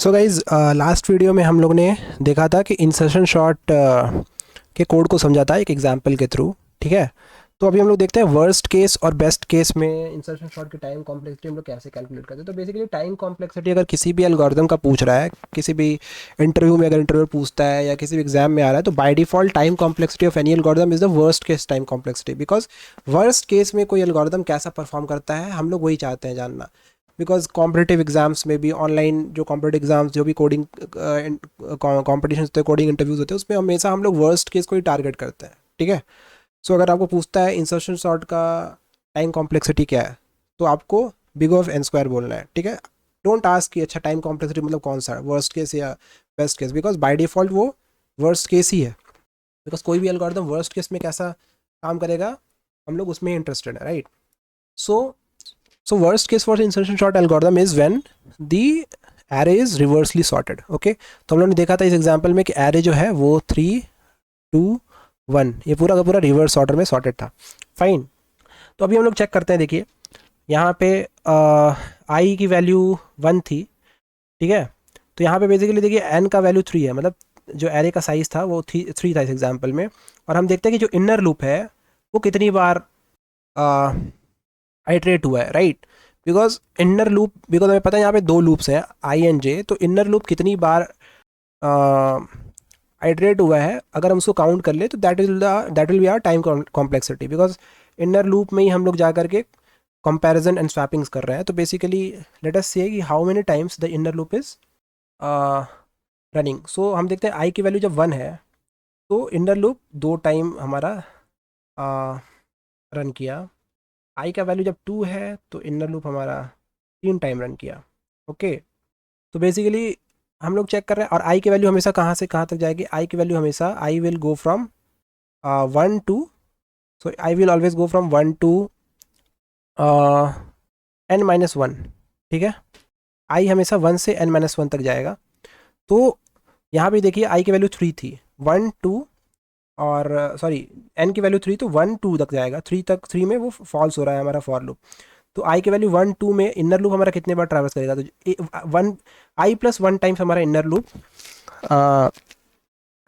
So guys last video में हम लोग ने देखा था कि इंसर्शन शॉट के कोड को समझा था एक एग्जांपल के थ्रू। ठीक है, तो अभी हम लोग देखते हैं वर्स्ट केस और बेस्ट केस में इंसर्शन शॉट की टाइम कॉम्प्लेक्सिटी हम लोग कैसे कैलकुलेट करते हैं। तो बेसिकली टाइम कॉम्प्लेक्सिटी अगर किसी भी एल्गोरिदम का पूछ रहा है, किसी भी इंटरव्यू में अगर इंटरव्यू पूछता है या किसी भी एग्जाम में आ रहा है, तो by default time complexity of any algorithm is the worst case time complexity. Because worst case में कोई एल्गोरिदम कैसा परफॉर्म करता है हम लोग वही चाहते हैं जानना। बिकॉज कॉम्पिटेटिव एग्जाम्स में भी, ऑनलाइन जो कॉम्पिटेटिव एग्जाम्स जो भी कोडिंग कॉम्पिटिशन होते हैं, कोडिंग इंटरव्यूज होते हैं, उसमें हमेशा हम लोग वर्स्ट केस को ही टारगेट करते हैं। ठीक है, सो अगर आपको पूछता है इंसर्शन सॉर्ट का टाइम कॉम्प्लेक्सिटी क्या है, तो आपको बिग ऑफ एन स्क्वायर बोलना है। ठीक है, डोंट आस्क कि अच्छा टाइम कॉम्प्लेक्सिटी मतलब कौन सा, वर्स्ट केस या best case, because by default वो वर्स्ट केस ही है। बिकॉज कोई भी एल्गोरिदम वर्स्ट केस में कैसा काम करेगा हम लोग उसमें इंटरेस्टेड है, right. So worst case for insertion sort algorithm is when the array is reversely sorted. Okay, तो हम लोगों ने देखा था इस एग्जांपल में कि array जो है वो 3 2 1 ये पूरा का पूरा रिवर्स ऑर्डर में सॉर्टेड था। फाइन, तो अभी हम लोग चेक करते हैं। देखिए यहाँ पे आई की वैल्यू 1 थी। ठीक है, तो यहाँ पे बेसिकली देखिए एन का वैल्यू 3 है, मतलब जो एरे का साइज था वो 3 था इस एग्जाम्पल में। और हम देखते हैं कि जो इनर लूप है वो कितनी बार आइट्रेट हुआ है, right. Because inner loop, because हमें पता है यहाँ पे दो लूप्स हैं आई एंड जे, तो इनर लूप कितनी बार आइट्रेट हुआ है अगर हम उसको काउंट कर ले तो that will be our time complexity. Because inner loop में ही हम लोग जा करके कंपैरिजन एंड स्वैपिंग्स कर रहे हैं। तो बेसिकली लेट अस से कि how many times the inner loop is running. So हम देखते हैं आई की वैल्यू जब 1 है तो इनर लूप 2 टाइम हमारा रन किया। आई का वैल्यू जब 2 है तो इनर लूप हमारा 3 टाइम रन किया। ओके, तो बेसिकली हम लोग चेक कर रहे हैं। और आई की वैल्यू हमेशा कहाँ से कहाँ तक जाएगी, आई की वैल्यू हमेशा i will go from 1 to, so i will always go from 1 to n-1। ठीक है, आई हमेशा 1 से n-1 तक जाएगा। तो यहाँ पे देखिए आई की वैल्यू 3 थी, 1 2 और सॉरी एन की वैल्यू 3, तो 1 2 तक जाएगा, 3 तक, 3 में वो फॉल्स हो रहा है हमारा फॉर लूप। तो आई की वैल्यू 1 2 में इनर लूप हमारा कितने बार ट्रैवर्स करेगा, तो 1 आई प्लस 1 टाइम्स हमारा इनर लूप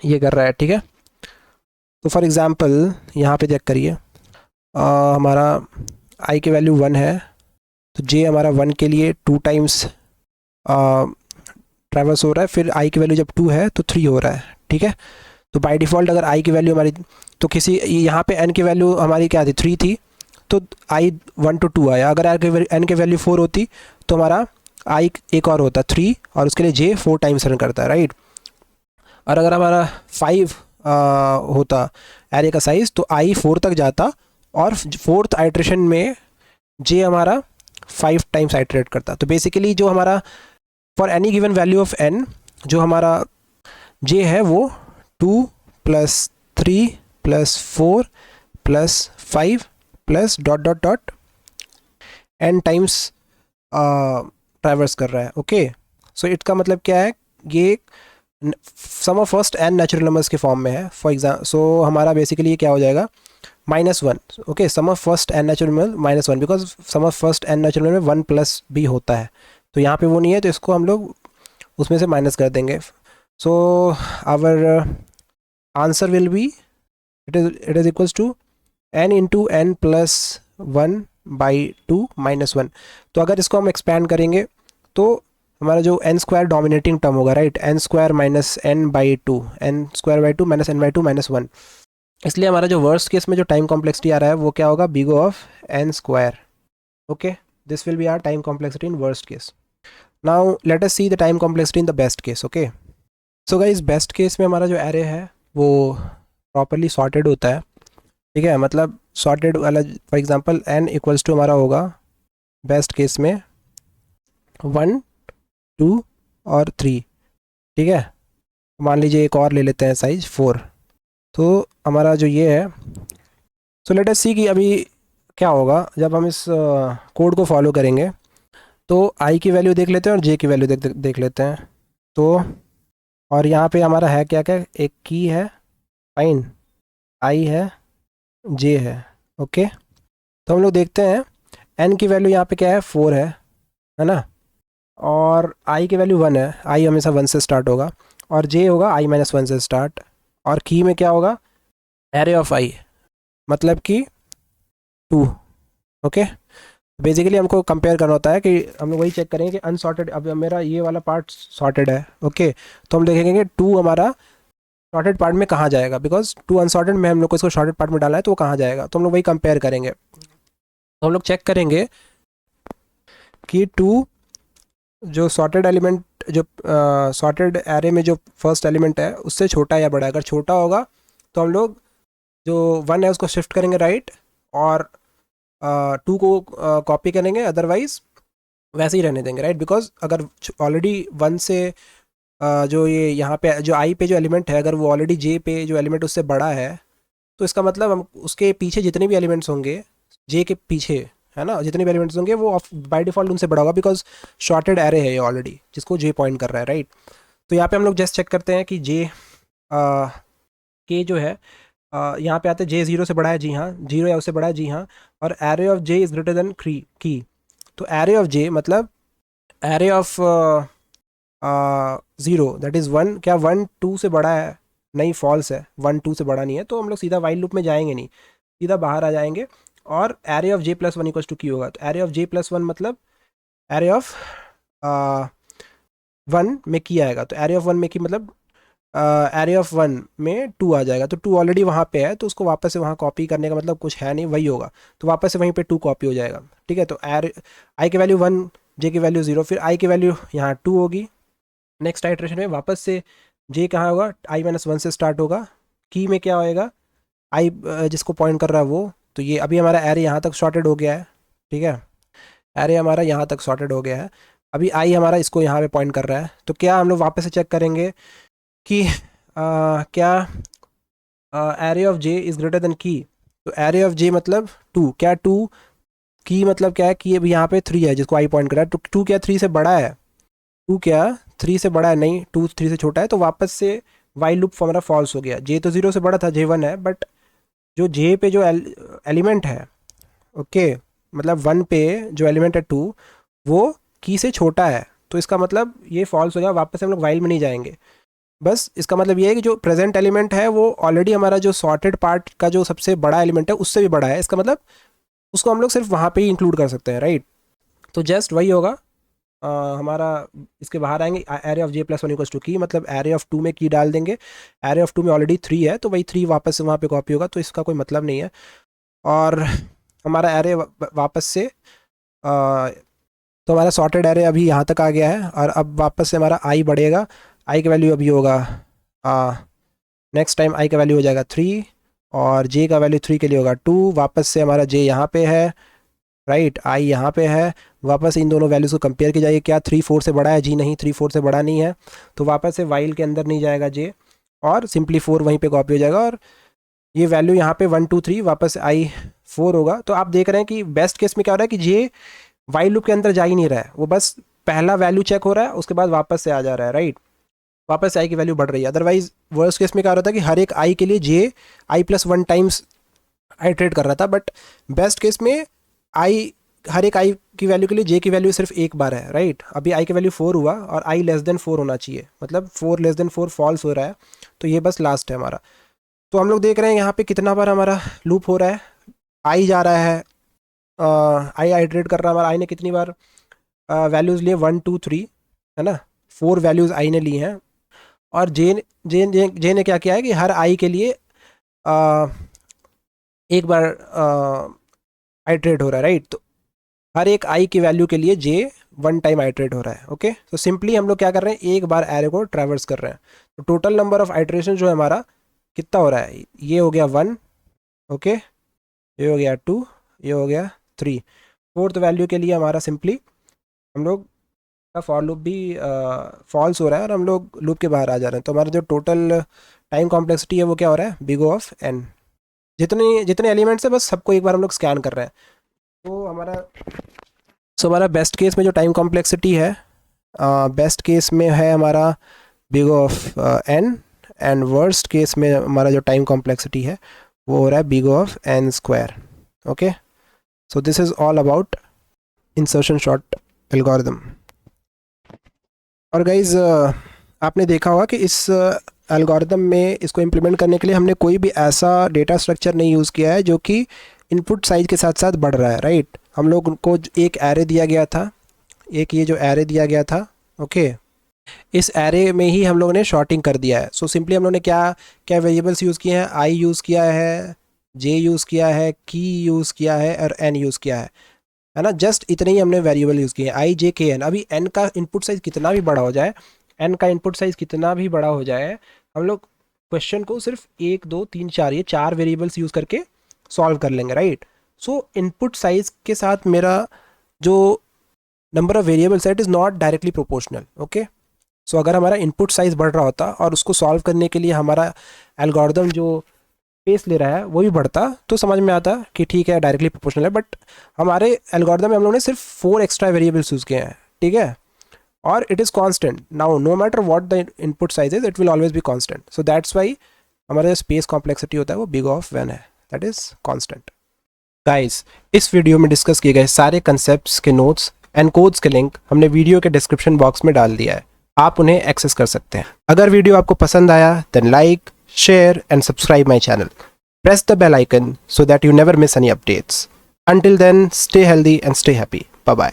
ये कर रहा है। ठीक है, तो फॉर एग्जांपल यहाँ पे चेक करिए, हमारा आई की वैल्यू 1 है तो जे हमारा 1 के लिए 2 टाइम्स ट्रैवर्स हो रहा है, फिर आई की वैल्यू जब 2 है तो 3 हो रहा है। ठीक है, तो बाय डिफ़ॉल्ट अगर आई की वैल्यू हमारी, तो किसी यहाँ पे एन की वैल्यू हमारी क्या थी, 3 थी, तो आई 1 टू 2 आया। अगर एन की वैल्यू 4 होती तो हमारा आई एक और होता 3, और उसके लिए जे 4 टाइम्स रन करता है, राइट। और अगर हमारा 5 होता एरे का साइज तो आई 4 तक जाता, और फोर्थ आइट्रेशन में जे हमारा 5 टाइम्स आइट्रेट करता। तो बेसिकली जो हमारा for any given value of n जो हमारा जे है वो 2 plus 3 plus 4 plus 5 plus dot dot dot n times traverse कर रहा है। ओके, सो इसका मतलब क्या है, ये sum of first n natural numbers के फॉर्म में है। फॉर एग्जाम्पल, सो हमारा बेसिकली ये क्या हो जाएगा, -1। Okay, sum of first n natural number -1, because sum of first n natural number में 1 प्लस भी होता है, तो यहाँ पे वो नहीं है, तो इसको हम लोग उसमें से माइनस कर देंगे। So our answer will be it is equals to n into n plus 1/2 -1। तो अगर इसको हम एक्सपैंड करेंगे तो हमारा जो एन स्क्वायर डोमिनेटिंग टर्म होगा, right, n square minus n/2, n square by 2 minus n/2 -1। इसलिए हमारा जो वर्स्ट केस में जो टाइम कॉम्प्लेक्सिटी आ रहा है वो क्या होगा, big of n square. Okay, this will be our time complexity in worst case. Now let us see the time complexity in the best case. Okay, so guys best case में हमारा जो array है वो properly sorted होता है। ठीक है, मतलब सॉर्टेड वाला, for example n equals to हमारा होगा बेस्ट केस में 1 2 और 3। ठीक है, मान लीजिए एक और ले लेते हैं साइज 4। तो हमारा जो ये है, सो लेट अस सी कि अभी क्या होगा जब हम इस कोड को फॉलो करेंगे। तो आई की वैल्यू देख लेते हैं और जे की वैल्यू देख लेते हैं। तो और यहाँ पे हमारा है क्या क्या, एक की है, फाइन, आई है, जे है। ओके, तो हम लोग देखते हैं एन की वैल्यू यहाँ पे क्या है, 4 है ना। और आई की वैल्यू 1 है, आई हमेशा 1 से स्टार्ट होगा, और जे होगा आई माइनस 1 से स्टार्ट, और की में क्या होगा, एरे ऑफ आई मतलब कि 2। ओके, बेसिकली हमको कंपेयर करना होता है कि हम लोग वही चेक करेंगे कि अनसॉर्टेड, अब मेरा ये वाला पार्ट सॉर्टेड है, ओके, तो हम देखेंगे कि 2 हमारा शॉर्टेड पार्ट में कहाँ जाएगा, बिकॉज 2 अनसॉर्टेड में हम लोग को इसको शॉर्टेड पार्ट में डाला है, तो वो कहाँ जाएगा, तो हम लोग वही कंपेयर करेंगे। तो हम लोग चेक करेंगे कि 2 जो सॉर्टेड एलिमेंट, जो सॉर्टेड एरे में जो फर्स्ट एलिमेंट है उससे छोटा या बड़ा है। अगर छोटा होगा तो हम लोग जो 1 है उसको शिफ्ट करेंगे राइट, और 2 को कॉपी करेंगे, अदरवाइज वैसे ही रहने देंगे राइट, बिकॉज अगर ऑलरेडी 1 से जो ये यहाँ पे जो आई पे जो एलिमेंट है, अगर वो ऑलरेडी जे पे जो एलिमेंट उससे बड़ा है, तो इसका मतलब हम उसके पीछे जितने भी एलिमेंट्स होंगे, जे के पीछे, है ना, जितने भी एलिमेंट्स होंगे वो बाय डिफॉल्ट उनसे बड़ा होगा, बिकॉज शॉर्टेड एरे है ये ऑलरेडी, जिसको जे पॉइंट कर रहा है राइट। तो यहाँ पे हम लोग जस्ट चेक करते हैं कि जे के जो है यहाँ पे आते हैं जे 0 से बड़ा है, जी हाँ, 0 या उससे बड़ा है, जी हाँ, और array of J is greater than की। तो एरे ऑफ जे मतलब एरे ऑफ 0 दैट इज़ 1, क्या 1 2 से बड़ा है, नहीं, फॉल्स है, 1 2 से बड़ा नहीं है, तो हम लोग सीधा वाइल लूप में जाएंगे नहीं, सीधा बाहर आ जाएंगे, और array of j plus 1 equals to key होगा। तो एरे ऑफ जे प्लस 1 मतलब एरे ऑफ 1 में की आएगा, तो एरे ऑफ 1 में की मतलब एरे ऑफ 1 में 2 आ जाएगा, तो 2 ऑलरेडी वहाँ पे है, तो उसको वापस से वहाँ कॉपी करने का मतलब कुछ है नहीं, वही होगा, तो वापस से वहीं पे 2 कॉपी हो जाएगा, ठीक है। तो एरे आई की वैल्यू 1, जे की वैल्यू 0, फिर आई की वैल्यू यहाँ 2 होगी, नेक्स्ट आइट्रेशन में वापस से जे कहाँ होगा, आई माइनस 1 से स्टार्ट होगा, की में क्या होएगा, आई जिसको पॉइंट कर रहा है वो, तो ये अभी हमारा एरे यहाँ तक शॉर्टेड हो गया है, ठीक है, एरे हमारा यहाँ तक शॉर्टेड हो गया है, अभी आई हमारा इसको यहाँ पे पॉइंट कर रहा है, तो क्या हम लोग वापस से चेक करेंगे कि क्या array of J is greater than की। तो एरे ऑफ जे मतलब 2, क्या 2, की मतलब क्या है कि अभी यहाँ पे 3 है जिसको आई पॉइंट कर रहा है, तो 2 क्या 3 से बड़ा है, 2 क्या 3 से बड़ा है, नहीं, 2 3 से छोटा है, तो वापस से वाइल लूप हमारा फॉल्स हो गया। जे तो 0 से बड़ा था, जे 1 है, बट जो जे पे जो एलिमेंट है, ओके, मतलब 1 पे जो एलिमेंट है 2, वो की से छोटा है, तो इसका मतलब ये फॉल्स हो गया, वापस से हम लोग वाइल में नहीं जाएंगे। बस इसका मतलब ये है कि जो प्रेजेंट एलिमेंट है वो ऑलरेडी हमारा जो सॉर्टेड पार्ट का जो सबसे बड़ा एलिमेंट है उससे भी बड़ा है, इसका मतलब उसको हम लोग सिर्फ वहाँ पे ही इंक्लूड कर सकते हैं राइट। तो जस्ट वही होगा, हमारा इसके बाहर आएंगे, array of j plus 1 equals to key, मतलब एरे ऑफ 2 में की डाल देंगे, एरे ऑफ 2 में ऑलरेडी 3 है, तो वही 3 वापस से वहाँ पे कॉपी होगा, तो इसका कोई मतलब नहीं है, और हमारा एरे वापस से तो हमारा सॉर्टेड एरे अभी यहाँ तक आ गया है, और अब वापस से हमारा आई बढ़ेगा, आई का वैल्यू अभी होगा, नेक्स्ट टाइम आई का वैल्यू हो जाएगा 3, और जे का वैल्यू 3 के लिए होगा 2, वापस से हमारा जे यहाँ पे है राइट, आई यहाँ पे है, वापस इन दोनों वैल्यूज़ को कंपेयर की जाएगी, क्या 3 4 से बड़ा है, जी नहीं, 3 4 से बड़ा नहीं है, तो वापस से वाइल के अंदर नहीं जाएगा जे, और सिंपली 4 वहीं पे कॉपी हो जाएगा, और ये वैल्यू यहाँ पे 1 2 3 वापस आई 4 होगा। तो आप देख रहे हैं कि बेस्ट केस में क्या हो रहा है कि जे वाइल लूप के अंदर जा ही नहीं रहा है, वो बस पहला वैल्यू चेक हो रहा है, उसके बाद वापस से आ जा रहा है राइट, वापस से आई की वैल्यू बढ़ रही है। अदरवाइज वर्स्ट केस में क्या हो रहा था कि हर एक आई के लिए जे आई प्लस 1 टाइम्स आइट्रेट कर रहा था, बट बेस्ट केस में आई हर एक आई की वैल्यू के लिए जे की वैल्यू सिर्फ एक बार है राइट। अभी आई की वैल्यू 4 हुआ, और आई लेस देन 4 होना चाहिए, मतलब 4 लेस देन 4 फॉल्स हो रहा है, तो ये बस लास्ट है हमारा। तो हम लोग देख रहे हैं यहाँ पे कितना बार हमारा लूप हो रहा है, आई जा रहा है, आई आइट्रेट कर रहा है हमारा, आई ने कितनी बार वैल्यूज़ लिए 1 2 3, है ना, 4 वैल्यूज़ आई ने ली हैं, और जे ने क्या किया है कि हर आई के लिए आ, एक बार आइट्रेट हो रहा है राइट। तो हर एक आई की वैल्यू के लिए जे 1 टाइम आइट्रेट हो रहा है, ओके। तो सिंपली हम लोग क्या कर रहे हैं, एक बार एरे को ट्रैवर्स कर रहे हैं, तो टोटल नंबर ऑफ आइट्रेशन जो है हमारा कितना हो रहा है, ये हो गया 1, ओके, ये हो गया 2, ये हो गया 3, फोर्थ वैल्यू के लिए हमारा सिंपली हम लोग का फॉर लूप भी फॉल्स हो रहा है, और हम लोग लूप के बाहर आ जा रहे हैं, तो हमारा जो टोटल टाइम कॉम्प्लेक्सिटी है वो क्या हो रहा है, बिग ऑफ एन, जितने जितने एलिमेंट्स है बस सबको एक बार हम लोग स्कैन कर रहे हैं। तो हमारा बेस्ट केस में जो टाइम कॉम्प्लेक्सिटी है, बेस्ट केस में है हमारा big of n, and worst case में हमारा जो टाइम कॉम्प्लेक्सिटी है वो हो रहा है big of n square, okay. So this is all about insertion sort algorithm. और गाइज आपने देखा होगा कि इस एल्गोरिदम में इसको इम्प्लीमेंट करने के लिए हमने कोई भी ऐसा डेटा स्ट्रक्चर नहीं यूज़ किया है जो कि इनपुट साइज के साथ साथ बढ़ रहा है, राइट। हम लोग को एक एरे दिया गया था, एक ये जो एरे दिया गया था, ओके, इस एरे में ही हम लोगों ने शॉर्टिंग कर दिया है। सो सिंपली हम लोगों ने क्या क्या वेरिएबल्स यूज़ किए हैं, आई यूज़ किया है, जे यूज़ किया है, की यूज़ किया है और एन यूज़ किया है ना। जस्ट इतने ही हमने वेरिएबल यूज़ किए हैं, आई जे के एन। अभी एन का इनपुट साइज़ कितना भी बड़ा हो जाए, एन का इनपुट साइज़ कितना भी बड़ा हो जाए, हम लोग क्वेश्चन को सिर्फ 1 2 3 4 ये 4 वेरिएबल्स यूज़ करके सॉल्व कर लेंगे, राइट। सो इनपुट साइज़ के साथ मेरा जो नंबर ऑफ वेरिएबल्स है it is not directly proportional, okay. So अगर हमारा इनपुट साइज़ बढ़ रहा होता और उसको सॉल्व करने के लिए हमारा एल्गोरिदम जो स्पेस ले रहा है वो भी बढ़ता, तो समझ में आता कि ठीक है डायरेक्टली प्रोपोर्शनल है। बट हमारे एल्गोरिदम में हम लोगों ने सिर्फ 4 एक्स्ट्रा वेरिएबल्स यूज़ किए हैं, ठीक है, और it is constant. Now no matter what the input size is, it will always be constant. So that's why हमारा जो स्पेस कॉम्प्लेक्सिटी होता है वो बिग ऑफ वन है, दैट इज़ कांस्टेंट। गाइस, इस वीडियो में डिस्कस किए गए सारे कंसेप्ट्स के नोट्स एंड कोड्स के लिंक हमने वीडियो के डिस्क्रिप्शन बॉक्स में डाल दिया है, आप उन्हें एक्सेस कर सकते हैं। अगर वीडियो आपको पसंद आया then like, share and subscribe my channel. Press the bell icon so that you never miss any updates. Until then, stay healthy and stay happy. Bye bye.